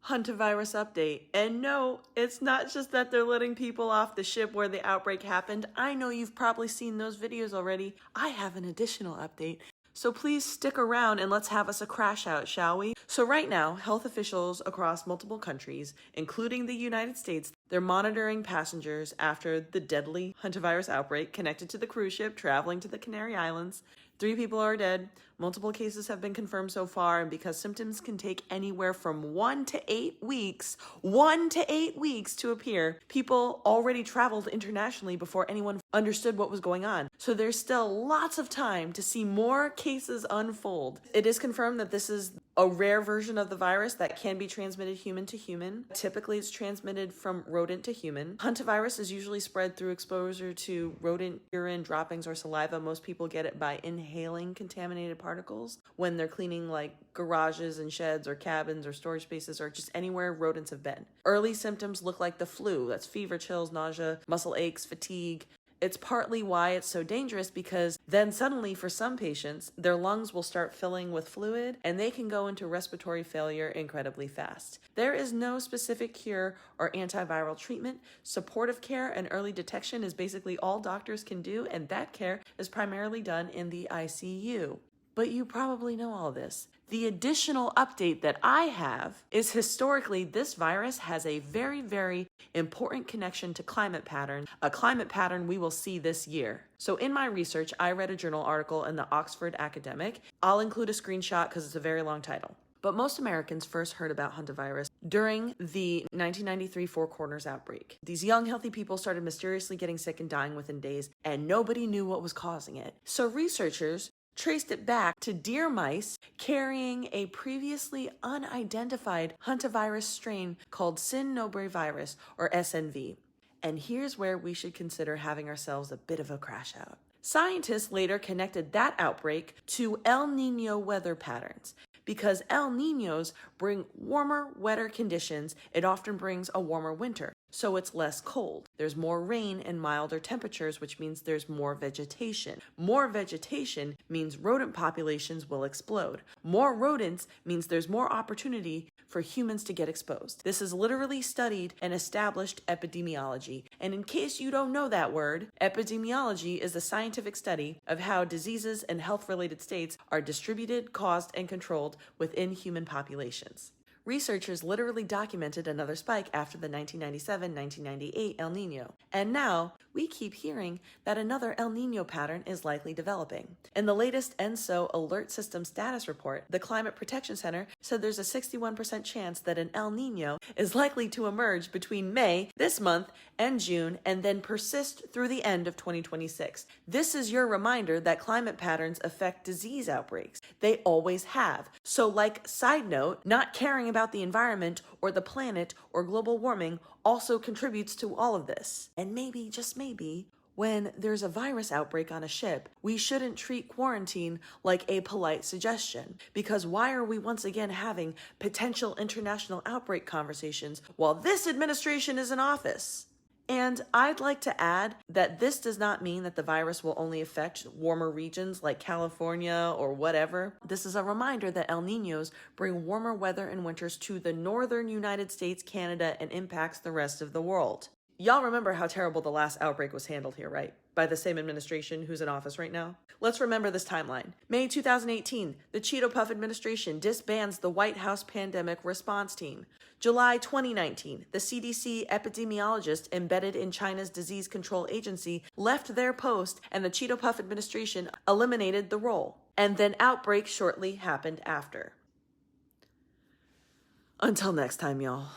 Hantavirus update. And no, it's not just that they're letting people off the ship where the outbreak happened. I know you've probably seen those videos already. I have an additional update. So please stick around and let's have us a crash out, shall we? So right now, health officials across multiple countries, including the United States, they're monitoring passengers after the deadly hantavirus outbreak connected to the cruise ship traveling to the Canary Islands. 3 people are dead. Multiple cases have been confirmed so far, and because symptoms can take anywhere from 1 to 8 weeks, 1 to 8 weeks to appear, people already traveled internationally before anyone understood what was going on. So there's still lots of time to see more cases unfold. It is confirmed that this is a rare version of the virus that can be transmitted human to human. Typically, it's transmitted from rodent to human. Hantavirus is usually spread through exposure to rodent urine, droppings, or saliva. Most people get it by inhaling contaminated particles when they're cleaning like garages and sheds or cabins or storage spaces or just anywhere rodents have been. Early symptoms look like the flu. That's fever, chills, nausea, muscle aches, fatigue. It's partly why it's so dangerous, because then suddenly for some patients, their lungs will start filling with fluid and they can go into respiratory failure incredibly fast. There is no specific cure or antiviral treatment. Supportive care and early detection is basically all doctors can do, and that care is primarily done in the ICU. But you probably know all this. The additional update that I have is historically this virus has a very, very important connection to climate pattern, a climate pattern we will see this year. So in my research, I read a journal article in the Oxford Academic. I'll include a screenshot because it's a very long title. But most Americans first heard about hantavirus during the 1993 Four Corners outbreak. These young, healthy people started mysteriously getting sick and dying within days, and nobody knew what was causing it. So researchers traced it back to deer mice carrying a previously unidentified hantavirus strain called Cynomolbvirus, or SNV. And here's where we should consider having ourselves a bit of a crash out. Scientists later connected that outbreak to El Nino weather patterns. Because El Ninos bring warmer, wetter conditions, it often brings a warmer winter, so it's less cold. There's more rain and milder temperatures, which means there's more vegetation. More vegetation means rodent populations will explode. More rodents means there's more opportunity for humans to get exposed. This is literally studied and established epidemiology. And in case you don't know that word, epidemiology is the scientific study of how diseases and health-related states are distributed, caused, and controlled within human populations. Researchers literally documented another spike after the 1997-1998 El Nino. And now, we keep hearing that another El Nino pattern is likely developing. In the latest ENSO Alert System Status Report, the Climate Protection Center said there's a 61% chance that an El Nino is likely to emerge between May, this month, and June, and then persist through the end of 2026. This is your reminder that climate patterns affect disease outbreaks. They always have. So, like, side note, not caring about the environment or the planet or global warming also contributes to all of this. And maybe, just maybe, when there's a virus outbreak on a ship, we shouldn't treat quarantine like a polite suggestion. Because why are we once again having potential international outbreak conversations while this administration is in office? And I'd like to add that this does not mean that the virus will only affect warmer regions like California or whatever. This is a reminder that El Ninos bring warmer weather and winters to the northern United States, Canada, and impacts the rest of the world. Y'all remember how terrible the last outbreak was handled here, right? By the same administration who's in office right now. Let's remember this timeline. May 2018, the Cheeto Puff administration disbands the White House Pandemic Response Team. July 2019, the CDC epidemiologist embedded in China's Disease Control Agency left their post, and the Cheeto Puff administration eliminated the role. And then outbreak shortly happened after. Until next time, y'all.